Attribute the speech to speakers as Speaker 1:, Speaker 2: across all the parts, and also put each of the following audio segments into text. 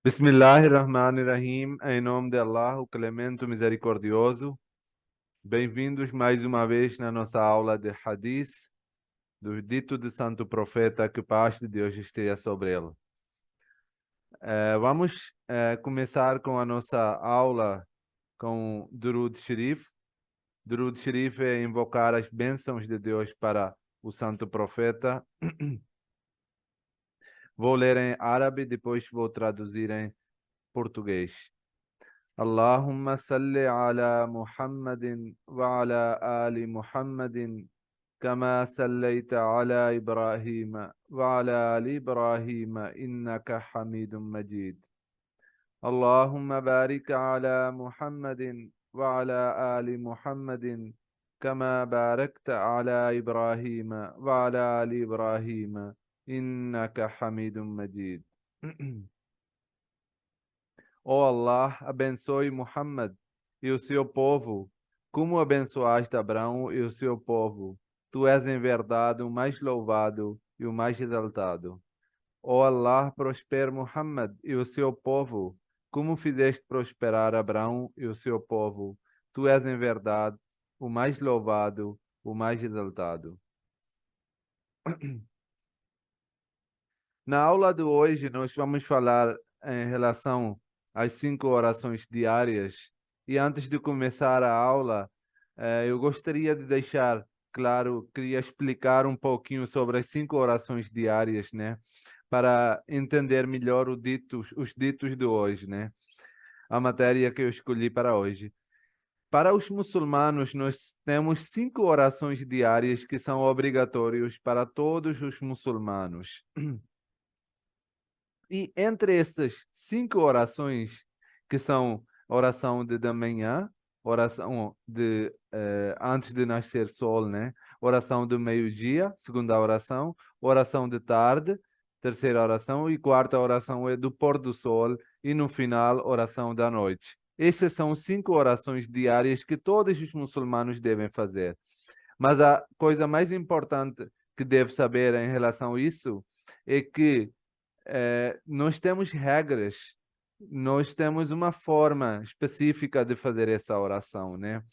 Speaker 1: Bismillahirrahmanirrahim, em nome de Allah, o Clemente Misericordioso. Bem-vindos mais uma vez na nossa aula de Hadith, do dito do Santo Profeta, que paz de Deus esteja sobre ele. Vamos começar com a nossa aula com Durud Sharif. Durud Sharif é invocar as bênçãos de Deus para o Santo Profeta. Vou ler em árabe, depois vou traduzir em português. اللهم صل على محمد وعلى آل محمد كما صليت على إبراهيم وعلى آل إبراهيم إنك حميد مجيد اللهم بارك على محمد وعلى آل محمد كما باركت على إبراهيم وعلى آل إبراهيم إنك حميد مجيد Ó Allah, abençoe Muhammad e o seu povo, como abençoaste Abraão e o seu povo. Tu és em verdade o mais louvado e o mais exaltado. Ó Allah, prospere Muhammad e o seu povo, como fizeste prosperar Abraão e o seu povo. Tu és em verdade o mais louvado, o mais exaltado. Na aula de hoje, nós vamos falar em relação às 5 orações diárias. E antes de começar a aula, eu gostaria de deixar claro, queria explicar um pouquinho sobre as 5 orações diárias, né? Para entender melhor os ditos de hoje, né? A matéria que eu escolhi para hoje. Para os muçulmanos, nós temos 5 orações diárias que são obrigatórias para todos os muçulmanos. E entre essas 5 orações, que são oração da manhã, oração de antes de nascer sol, né? Oração do meio-dia, segunda oração de tarde, terceira oração, e quarta oração é do pôr do sol, e no final, oração da noite. Essas são 5 orações diárias que todos os muçulmanos devem fazer. Mas a coisa mais importante que deve saber em relação a isso é que nós temos regras, nós temos uma forma específica de fazer essa oração, né?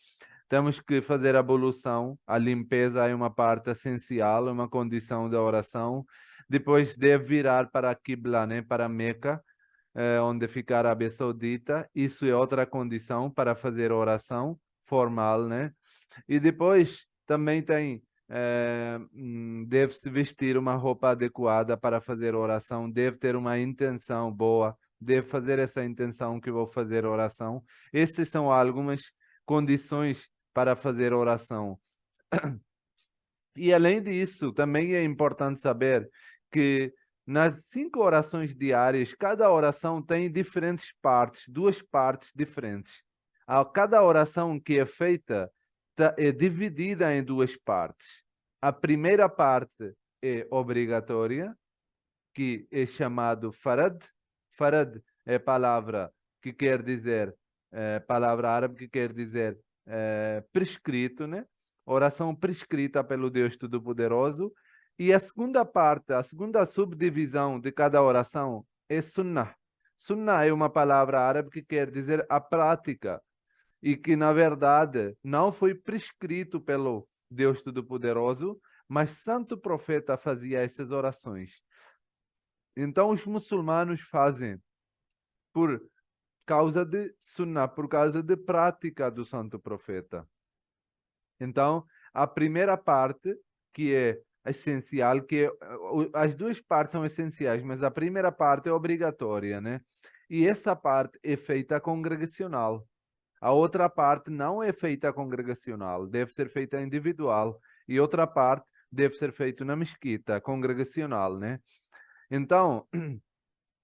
Speaker 1: Temos que fazer a ablução, a limpeza é uma parte essencial, uma condição da oração. Depois deve virar para a Qibla, né? Para Meca, onde fica a Arábia Saudita. Isso é outra condição para fazer a oração formal, né? E depois também tem deve-se vestir uma roupa adequada para fazer oração, deve ter uma intenção boa, deve fazer essa intenção que vou fazer oração. Essas são algumas condições para fazer oração. E além disso, também é importante saber que nas 5 orações diárias, cada oração tem diferentes partes, 2 partes diferentes. Cada oração que é feita é dividida em 2 partes. A primeira parte é obrigatória, que é chamado farad. Farad é palavra que quer dizer, palavra árabe que quer dizer prescrito, né? Oração prescrita pelo Deus Todo-Poderoso. E a segunda parte, a segunda subdivisão de cada oração é sunnah. Sunnah é uma palavra árabe que quer dizer a prática e que, na verdade, não foi prescrito pelo Deus Todo-Poderoso, mas santo profeta fazia essas orações. Então, os muçulmanos fazem por causa de sunnah, por causa de prática do santo profeta. Então, a primeira parte, que é essencial, as 2 partes são essenciais, mas a primeira parte é obrigatória, né? E essa parte é feita congregacional. A outra parte não é feita congregacional, deve ser feita individual. E outra parte deve ser feita na mesquita, congregacional, né? Então,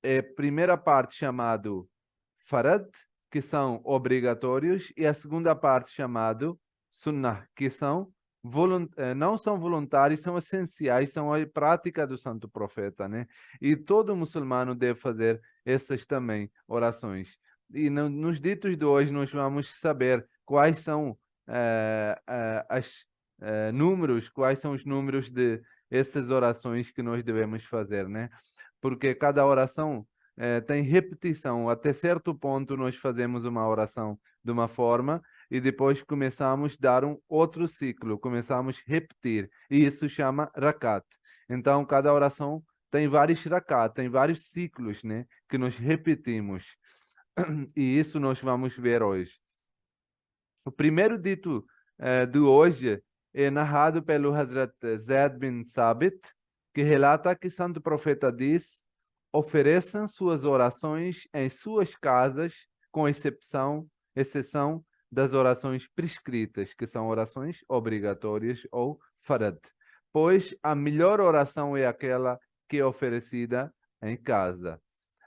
Speaker 1: é a primeira parte chamado farad, que são obrigatórios, e a segunda parte chamado sunnah, que são não são voluntários, são essenciais, são a prática do santo profeta, né? E todo muçulmano deve fazer essas também orações. E nos ditos de hoje nós vamos saber quais são quais são os números de essas orações que nós devemos fazer, né? Porque cada oração tem repetição. Até certo ponto nós fazemos uma oração de uma forma e depois começamos a dar um outro ciclo, começamos a repetir. E isso chama rakat. Então, cada oração tem vários rakat, tem vários ciclos, né, que nós repetimos. E isso nós vamos ver hoje. O primeiro dito de hoje é narrado pelo Hazrat Zaid bin Sabit, que relata que Santo Profeta diz: ofereçam suas orações em suas casas, com exceção das orações prescritas, que são orações obrigatórias ou farad, pois a melhor oração é aquela que é oferecida em casa.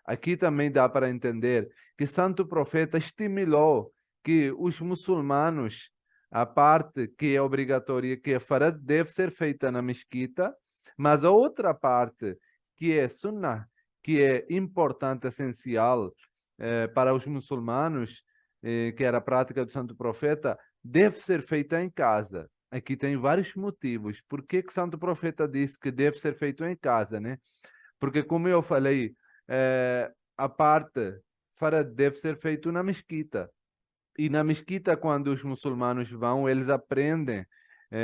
Speaker 1: Aqui também dá para entender que Santo Profeta estimulou que os muçulmanos, a parte que é obrigatória, que é farad, deve ser feita na mesquita, mas a outra parte, que é sunnah, que é importante, essencial para os muçulmanos, que era a prática do Santo Profeta, deve ser feita em casa. Aqui tem vários motivos. Por que que Santo Profeta disse que deve ser feito em casa, né? Porque, como eu falei, a parte farad deve ser feito na mesquita. E na mesquita, quando os muçulmanos vão, eles aprendem.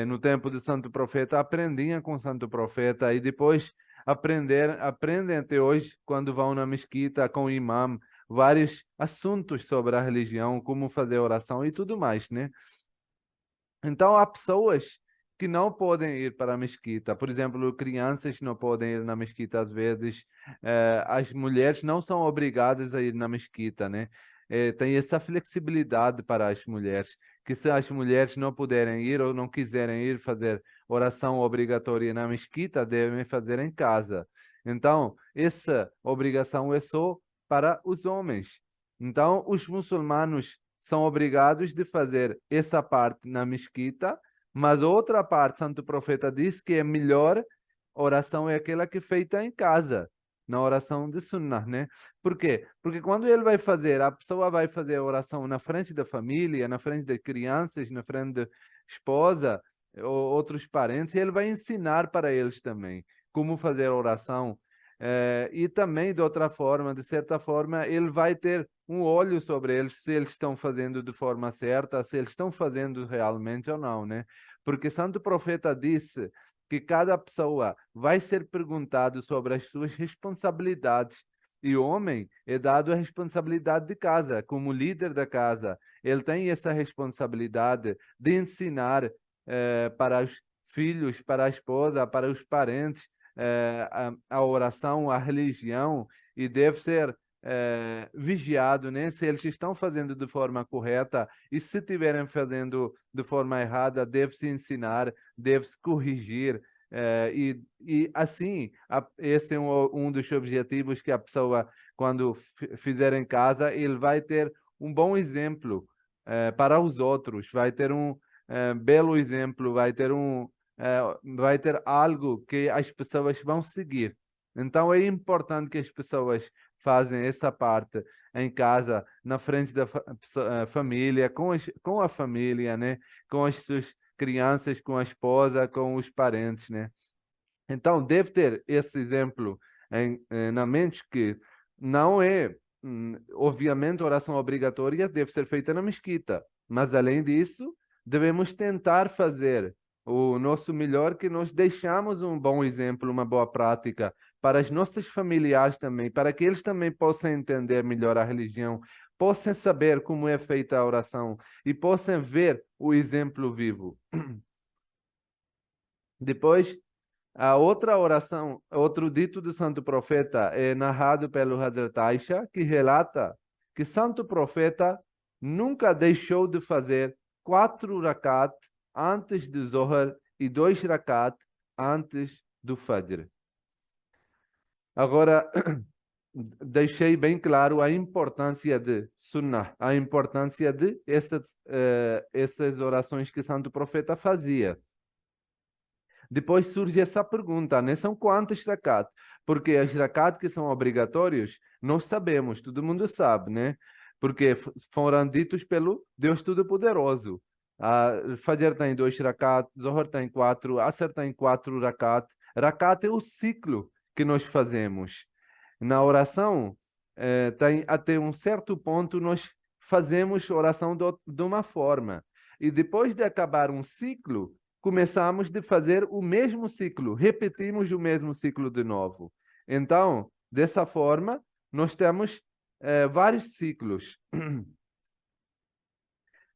Speaker 1: No tempo do Santo Profeta, aprendiam com o Santo Profeta e depois aprendem até hoje, quando vão na mesquita com o imam, vários assuntos sobre a religião, como fazer oração e tudo mais, né? Então, há pessoas que não podem ir para a mesquita. Por exemplo, crianças não podem ir na mesquita às vezes. As mulheres não são obrigadas a ir na mesquita, né? Tem essa flexibilidade para as mulheres, que se as mulheres não puderem ir ou não quiserem ir fazer oração obrigatória na mesquita, devem fazer em casa. Então, essa obrigação é só para os homens. Então, os muçulmanos são obrigados de fazer essa parte na mesquita, mas outra parte, Santo Profeta diz que a melhor oração é aquela que é feita em casa, na oração de sunnah, né? Por quê? Porque quando ele vai fazer, a pessoa vai fazer a oração na frente da família, na frente de crianças, na frente da esposa, ou outros parentes, e ele vai ensinar para eles também como fazer a oração. E também, de outra forma, de certa forma, ele vai ter um olho sobre eles, se eles estão fazendo de forma certa, se eles estão fazendo realmente ou não, né? Porque Santo Profeta disse que cada pessoa vai ser perguntado sobre as suas responsabilidades. E o homem é dado a responsabilidade de casa, como líder da casa. Ele tem essa responsabilidade de ensinar para os filhos, para a esposa, para os parentes, a oração, a religião, e deve ser vigiado, né? Se eles estão fazendo de forma correta e se estiverem fazendo de forma errada, deve-se ensinar, deve-se corrigir. E assim, esse é um dos objetivos que a pessoa, quando fizer em casa, ele vai ter um bom exemplo para os outros, vai ter um belo exemplo, vai ter algo que as pessoas vão seguir. Então é importante que as pessoas fazem essa parte em casa, na frente da família, com a família, né? Com as suas crianças, com a esposa, com os parentes, né? Então deve ter esse exemplo na mente, que não é, obviamente, oração obrigatória deve ser feita na mesquita, mas além disso, devemos tentar fazer o nosso melhor, que nós deixamos um bom exemplo, uma boa prática para os nossos familiares também, para que eles também possam entender melhor a religião, possam saber como é feita a oração e possam ver o exemplo vivo. Depois, a outra oração, outro dito do Santo Profeta é narrado pelo Hazrat Aisha, que relata que Santo Profeta nunca deixou de fazer 4 rakat antes do Zohar e 2 rakat antes do Fajr. Agora, deixei bem claro a importância de Sunnah, a importância de essas orações que Santo Profeta fazia. Depois surge essa pergunta, né? São quantas rakat? Porque as rakat que são obrigatórios, nós sabemos, todo mundo sabe, né? Porque foram ditos pelo Deus Todo-Poderoso. Fajr tem 2 rakat, Zohar tem 4, Asr tem 4 rakat. Rakat é o ciclo que nós fazemos. Na oração, tem até um certo ponto nós fazemos oração de uma forma. E depois de acabar um ciclo, começamos a fazer o mesmo ciclo, repetimos o mesmo ciclo de novo. Então, dessa forma, nós temos vários ciclos.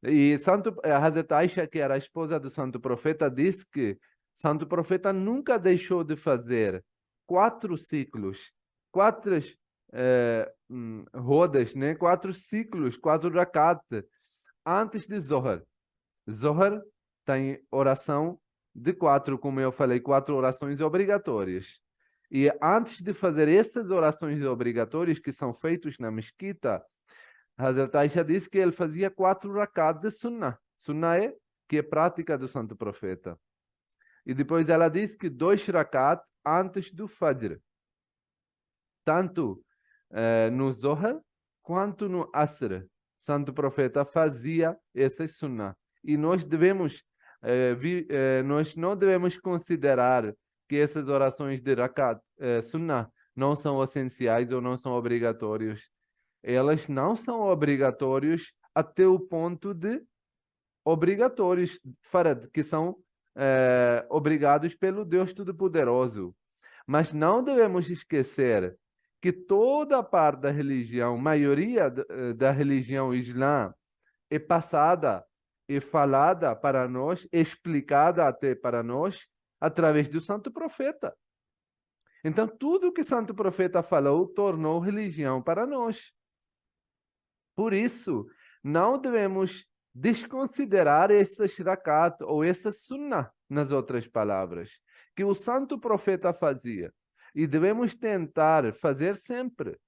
Speaker 1: E Hazrat Aisha, que era a esposa do Santo Profeta, diz que Santo Profeta nunca deixou de fazer 4 ciclos, 4 rodas, né? 4 ciclos, 4 rakat, antes de Zohar. Zohar tem oração de 4, como eu falei, 4 orações obrigatórias. E antes de fazer essas orações obrigatórias que são feitas na mesquita, Hazrat Aisha disse que ele fazia 4 rakat de Sunnah. Sunnah que é prática do Santo Profeta. E depois ela disse que 2 rakat antes do Fajr. Tanto no Zohar quanto no Asr. Santo Profeta fazia essas Sunnah. E nós nós não devemos considerar que essas orações de rakat, Sunnah, não são essenciais ou não são obrigatórios. Elas não são obrigatórios até o ponto de obrigatórios, farad, que são obrigados pelo Deus Todo-Poderoso. Mas não devemos esquecer que toda a parte da religião, maioria da religião islã, é passada e falada para nós, explicada até para nós, através do Santo Profeta. Então, tudo que o Santo Profeta falou tornou religião para nós. Por isso, não devemos desconsiderar essas rakat ou essa sunnah, nas outras palavras, que o Santo Profeta fazia. E devemos tentar fazer sempre.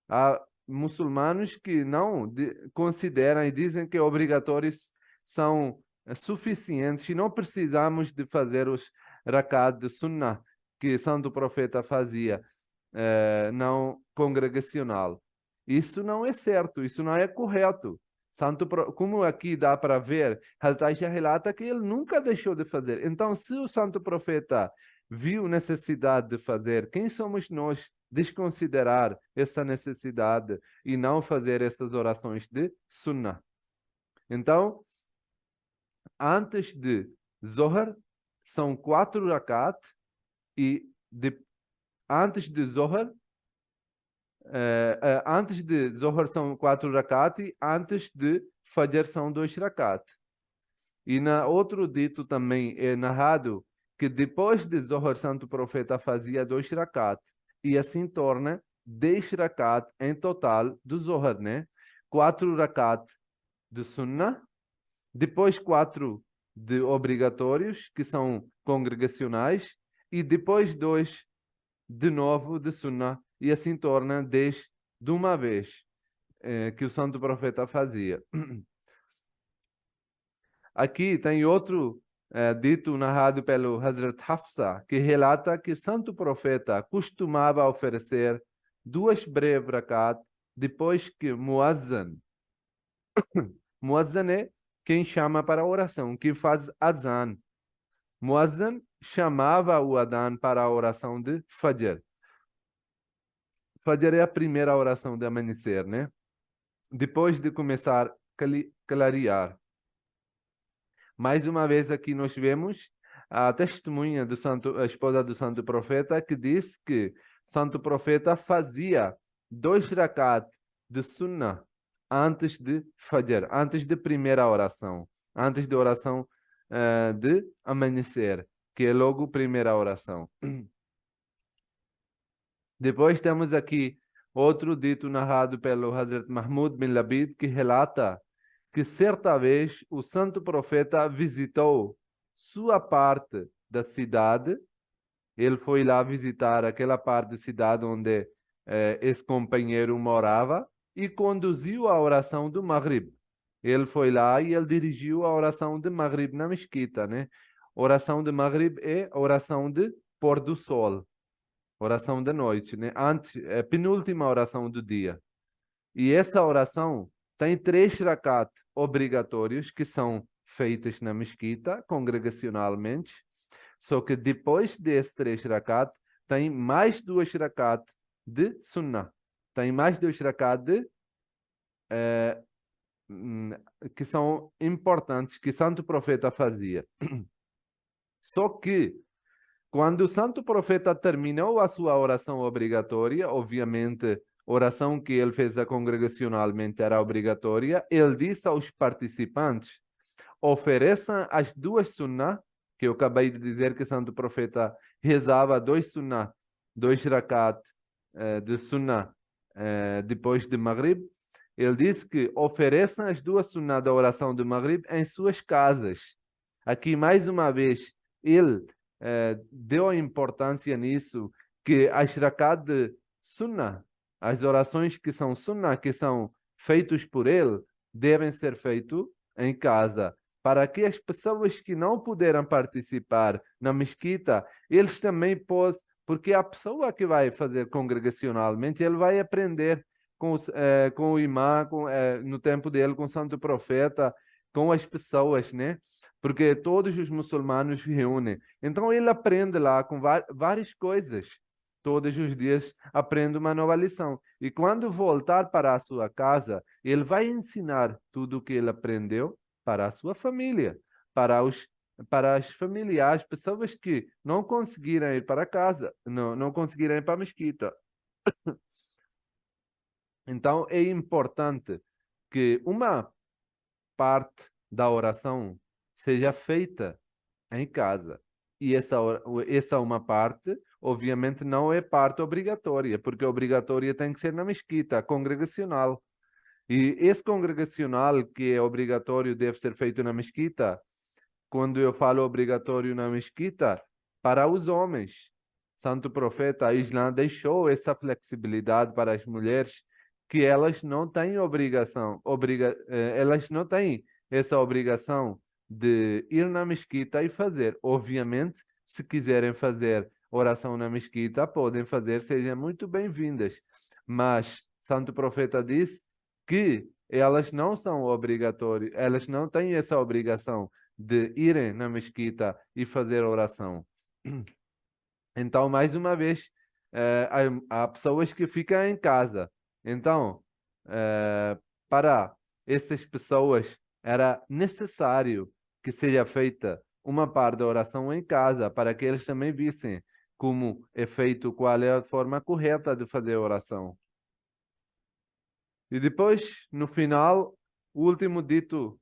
Speaker 1: Há muçulmanos que não consideram e dizem que obrigatórios são suficientes e não precisamos de fazer os rakat de sunnah que o Santo Profeta fazia, não congregacional. Isso não é certo, isso não é correto. Como aqui dá para ver, Hazrat Aisha relata que ele nunca deixou de fazer. Então, se o Santo Profeta viu necessidade de fazer, quem somos nós desconsiderar essa necessidade e não fazer essas orações de Sunnah? Então, antes de Zohar, são 4 rakat e antes de Zohar, antes de Zohar são 4 rakat e antes de Fajr são 2 rakat. E na outro dito também é narrado que depois de Zohar, Santo Profeta fazia 2 rakat. E assim torna 10 rakat em total do Zohar, né? 4 rakat de Sunnah, depois 4 de obrigatórios, que são congregacionais, e depois 2 de novo de Sunnah, e assim torna 10 de uma vez, que o Santo Profeta fazia. Aqui tem outro dito narrado pelo Hazrat Hafsa, que relata que o Santo Profeta costumava oferecer 2 breves rakat depois que Muazzan é quem chama para a oração, quem faz azan. Muazzan chamava o adhan para a oração de Fajr. Fajr é a primeira oração de amanhecer, né? Depois de começar a clarear. Mais uma vez aqui nós vemos a testemunha do a esposa do Santo Profeta, que diz que Santo Profeta fazia 2 rakat de Sunnah antes de Fajr, antes de primeira oração, antes da oração de amanhecer, que é logo primeira oração. Depois temos aqui outro dito narrado pelo Hazrat Mahmud bin Labid, que relata que certa vez o Santo Profeta visitou sua parte da cidade. Ele foi lá visitar aquela parte da cidade onde esse companheiro morava e conduziu a oração do Maghrib. Ele foi lá e ele dirigiu a oração de Maghrib na mesquita, né? Oração de Maghrib é oração de pôr do sol, oração da noite, né? Antes, penúltima oração do dia. E essa oração tem 3 rakat obrigatórios que são feitas na mesquita, congregacionalmente. Só que depois desses 3 rakat, tem mais 2 rakat de sunnah. tem mais 2 rakat que são importantes, que o Santo Profeta fazia. Só que, quando o Santo Profeta terminou a sua oração obrigatória, obviamente, oração que ele fez congregacionalmente era obrigatória, ele disse aos participantes, ofereçam as 2 sunnah, que eu acabei de dizer que o Santo Profeta rezava 2 sunnah, 2 rakat de sunnah depois de Maghrib. Ele disse que ofereçam as 2 sunnah da oração de Maghrib em suas casas. Aqui, mais uma vez, ele deu importância nisso, que as rakat de sunnah, as orações que são sunnah, que são feitos por ele, devem ser feitos em casa, para que as pessoas que não puderam participar na mesquita, eles também possam, porque a pessoa que vai fazer congregacionalmente, ele vai aprender com o imã, no tempo dele, com o Santo Profeta, com as pessoas, né? Porque todos os muçulmanos reúnem. Então ele aprende lá com várias coisas. Todos os dias aprende uma nova lição. E quando voltar para a sua casa, ele vai ensinar tudo o que ele aprendeu para a sua família, para as familiares, pessoas que não conseguiram ir para casa, não conseguiram ir para a mesquita. Então, é importante que uma parte da oração seja feita em casa. E essa uma parte, obviamente, não é parte obrigatória, porque obrigatória tem que ser na mesquita, congregacional. E esse congregacional que é obrigatório deve ser feito na mesquita. Quando eu falo obrigatório na mesquita, para os homens. Santo Profeta, a Islã deixou essa flexibilidade para as mulheres, que elas não têm obrigação, elas não têm essa obrigação de ir na mesquita e fazer. Obviamente, se quiserem fazer oração na mesquita, podem fazer, sejam muito bem-vindas. Mas Santo Profeta disse que elas não são obrigatórias, elas não têm essa obrigação de irem na mesquita e fazer oração. Então, mais uma vez, há pessoas que ficam em casa. Então, para essas pessoas, era necessário que seja feita uma parte da oração em casa, para que eles também vissem como é feito, qual é a forma correta de fazer a oração. E depois, no final, o último dito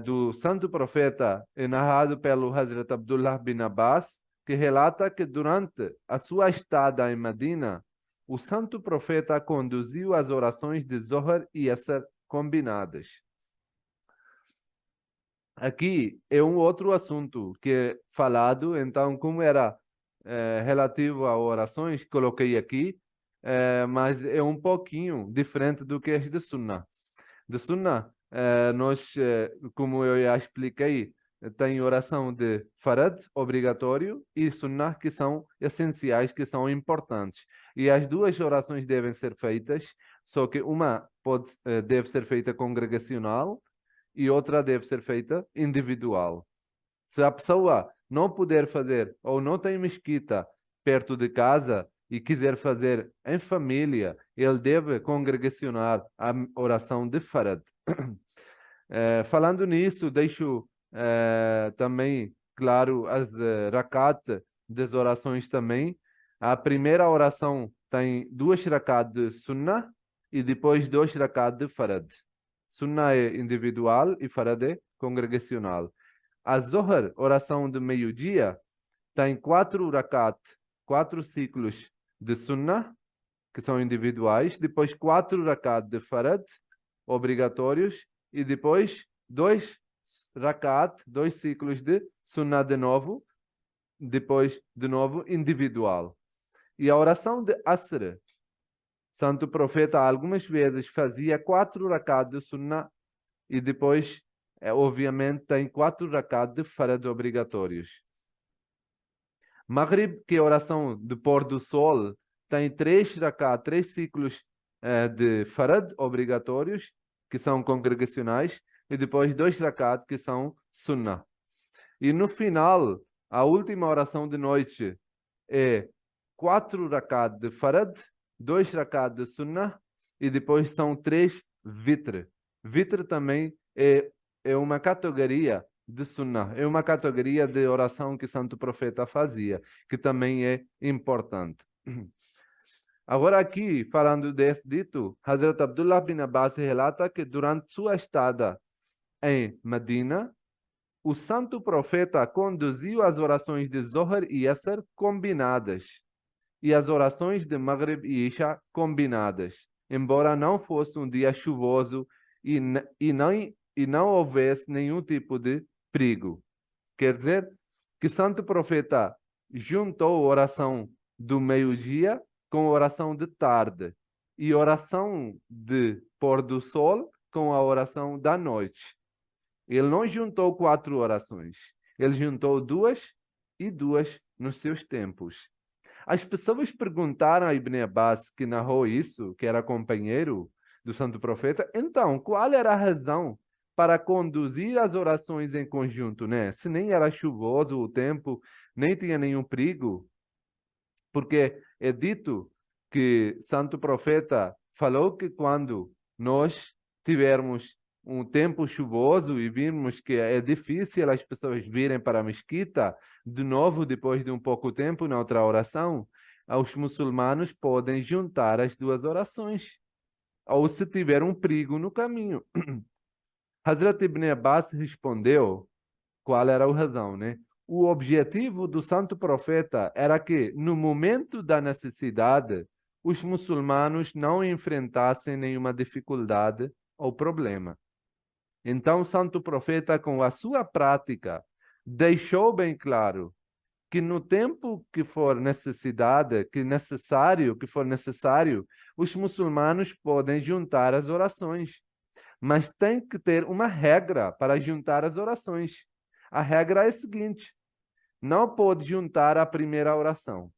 Speaker 1: do Santo Profeta é narrado pelo Hazrat Abdullah bin Abbas, que relata que durante a sua estada em Medina, o Santo Profeta conduziu as orações de Zohar e Asr combinadas. Aqui é um outro assunto que é falado, então, como era relativo a orações, coloquei aqui, mas é um pouquinho diferente do que é de Sunnah. De Sunnah, nós, como eu já expliquei, tem oração de Farad, obrigatório, e Sunnah, que são essenciais, que são importantes. E as 2 orações devem ser feitas, só que uma deve ser feita congregacional e outra deve ser feita individual. Se a pessoa não puder fazer ou não tem mesquita perto de casa e quiser fazer em família, ele deve congregacionar a oração de Farad. Falando nisso, deixo também claro as rakat das orações também. A primeira oração tem 2 rakat de Sunnah e depois 2 rakat de Farad. Sunnah é individual e Farad é congregacional. A Zohar, oração de meio-dia, tem 4 rakat, 4 ciclos de Sunnah, que são individuais, depois 4 rakat de Farad, obrigatórios, e depois 2 rakat, 2 ciclos de Sunnah de novo, depois de novo individual. E a oração de Asr, Santo Profeta algumas vezes fazia 4 rakat de Sunnah e depois, obviamente, tem 4 rakat de Farad obrigatórios. Maghrib, que é a oração de pôr do sol, tem 3 rakat, 3 ciclos de Farad obrigatórios, que são congregacionais, e depois 2 rakat, que são Sunnah. E no final, a última oração de noite é 4 rakat de Farad, 2 rakat de sunnah e depois são 3 witr. Witr também é uma categoria de sunnah, é uma categoria de oração que o Santo Profeta fazia, que também é importante. Agora aqui, falando desse dito, Hazrat Abdullah bin Abbas relata que durante sua estada em Medina, o Santo Profeta conduziu as orações de Zohar e Asr combinadas e as orações de Maghrib e Isha combinadas, embora não fosse um dia chuvoso e não houvesse nenhum tipo de perigo. Quer dizer que o Santo Profeta juntou a oração do meio-dia com a oração de tarde e oração de pôr do sol com a oração da noite. Ele não juntou 4 orações, ele juntou 2 e 2 nos seus tempos. As pessoas perguntaram a Ibn Abbas, que narrou isso, que era companheiro do Santo Profeta, então, qual era a razão para conduzir as orações em conjunto, né? Se nem era chuvoso o tempo, nem tinha nenhum perigo, porque é dito que Santo Profeta falou que quando nós tivermos um tempo chuvoso e vimos que é difícil as pessoas virem para a mesquita, de novo, depois de um pouco tempo, na outra oração, os muçulmanos podem juntar as 2 orações, ou se tiver um perigo no caminho. Hazrat Ibn Abbas respondeu qual era a razão, né? O objetivo do Santo Profeta era que, no momento da necessidade, os muçulmanos não enfrentassem nenhuma dificuldade ou problema. Então, o Santo Profeta, com a sua prática, deixou bem claro que no tempo que for necessidade, que for necessário, os muçulmanos podem juntar as orações. Mas tem que ter uma regra para juntar as orações. A regra é a seguinte: não pode juntar a primeira oração.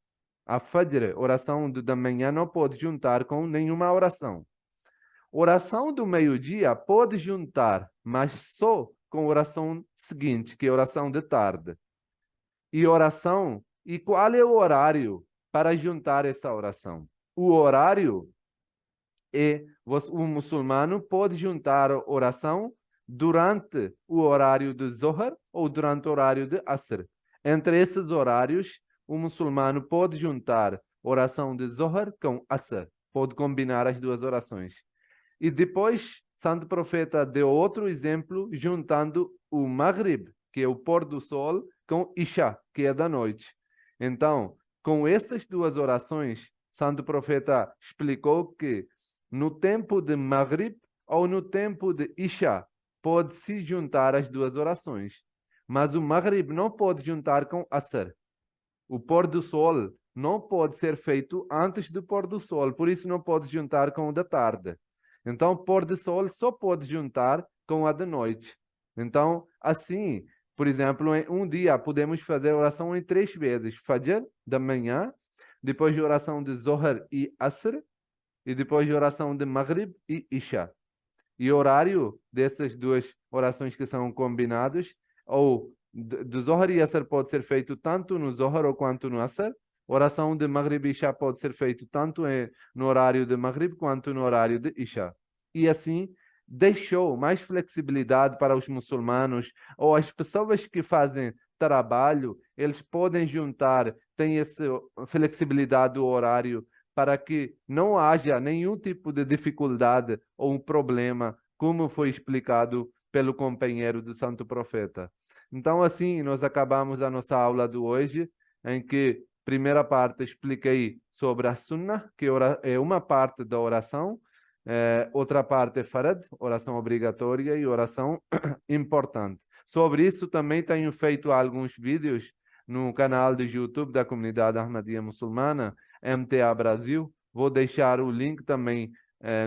Speaker 1: A Fajr, oração da manhã, não pode juntar com nenhuma oração. Oração do meio-dia pode juntar, mas só com a oração seguinte, que é a oração de tarde. E qual é o horário para juntar essa oração? O horário o muçulmano pode juntar a oração durante o horário de Zohar ou durante o horário de Asr. Entre esses horários, o muçulmano pode juntar oração de Zohar com Asr. Pode combinar as 2 orações. E depois, Santo Profeta deu outro exemplo, juntando o Maghrib, que é o pôr do sol, com Isha, que é da noite. Então, com essas 2 orações, Santo Profeta explicou que no tempo de Maghrib ou no tempo de Isha, pode-se juntar as 2 orações. Mas o Maghrib não pode juntar com Asr. O pôr do sol não pode ser feito antes do pôr do sol, por isso não pode juntar com o da tarde. Então, pôr do sol só pode juntar com a da noite. Então, assim, por exemplo, em um dia podemos fazer a oração em 3 vezes. Fajr, da manhã, depois de oração de Zohar e Asr, e depois de oração de Maghrib e Isha. E o horário dessas 2 orações que são combinadas, ou do Zohar e Asr pode ser feito tanto no Zohar ou quanto no Asr. Oração de Maghrib e Isha pode ser feito tanto no horário de Maghrib quanto no horário de Isha. E assim, deixou mais flexibilidade para os muçulmanos ou as pessoas que fazem trabalho, eles podem juntar, tem essa flexibilidade do horário para que não haja nenhum tipo de dificuldade ou um problema, como foi explicado pelo companheiro do Santo Profeta. Então, assim, nós acabamos a nossa aula de hoje, em que, primeira parte, expliquei sobre a Sunnah, que é uma parte da oração, outra parte é Farad, oração obrigatória e oração importante. Sobre isso, também tenho feito alguns vídeos no canal do YouTube da comunidade Ahmadiyya muçulmana, MTA Brasil. Vou deixar o link também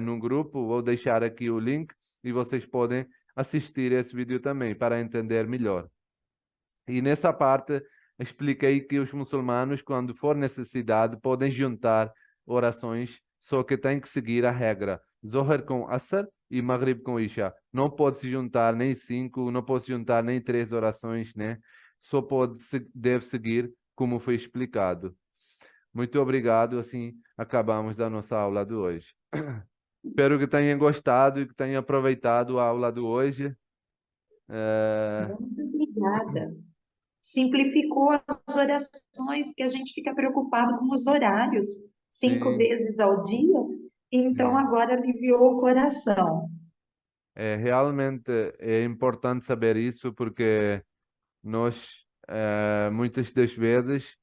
Speaker 1: no grupo, vou deixar aqui o link e vocês podem assistir esse vídeo também para entender melhor. E nessa parte expliquei que os muçulmanos, quando for necessidade, podem juntar orações, só que tem que seguir a regra. Zohar com Asr e Maghrib com Isha. Não pode se juntar nem 5, não pode se juntar nem 3 orações, né? Só deve seguir como foi explicado. Muito obrigado, assim acabamos da nossa aula de hoje. Espero que tenham gostado e que tenham aproveitado a aula de hoje.
Speaker 2: Muito obrigada. Simplificou as orações, porque a gente fica preocupado com os horários, cinco
Speaker 1: Sim,
Speaker 2: vezes ao dia, então
Speaker 1: sim.
Speaker 2: agora aliviou o coração.
Speaker 1: Realmente é importante saber isso porque nós, muitas das vezes,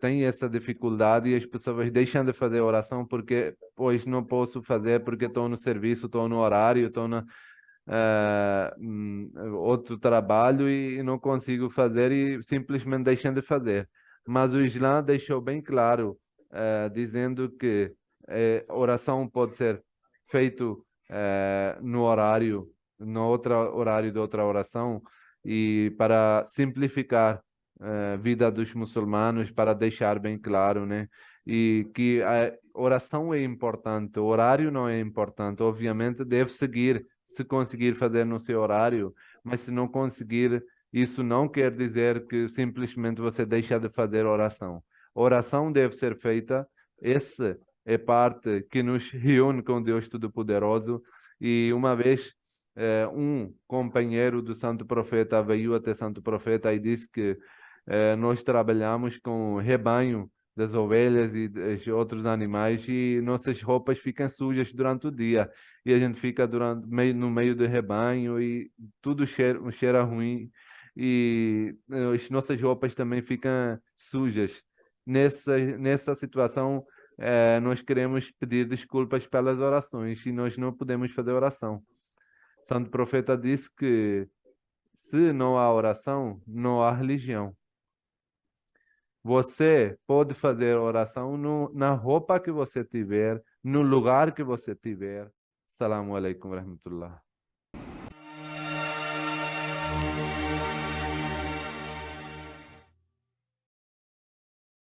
Speaker 1: tem essa dificuldade e as pessoas deixam de fazer oração porque, pois, não posso fazer porque estou no serviço, estou no horário, estou na outro trabalho e não consigo fazer e simplesmente deixam de fazer. Mas o Islã deixou bem claro, dizendo que oração pode ser feito no horário, no outro horário de outra oração e para simplificar a vida dos muçulmanos, para deixar bem claro, né? E que a oração é importante, o horário não é importante. Obviamente deve seguir se conseguir fazer no seu horário, mas se não conseguir, isso não quer dizer que simplesmente você deixa de fazer oração. Oração deve ser feita, essa é parte que nos reúne com Deus Todo-Poderoso. E uma vez um companheiro do Santo Profeta veio até Santo Profeta e disse que nós trabalhamos com rebanho das ovelhas e dos outros animais e nossas roupas ficam sujas durante o dia e a gente fica no meio do rebanho e tudo cheira ruim e as nossas roupas também ficam sujas. Nessa situação, nós queremos pedir desculpas pelas orações e nós não podemos fazer oração. Santo Profeta disse que se não há oração, não há religião. Você pode fazer oração na roupa que você tiver, no lugar que você tiver. Assalamu alaikum wa rahmatullah.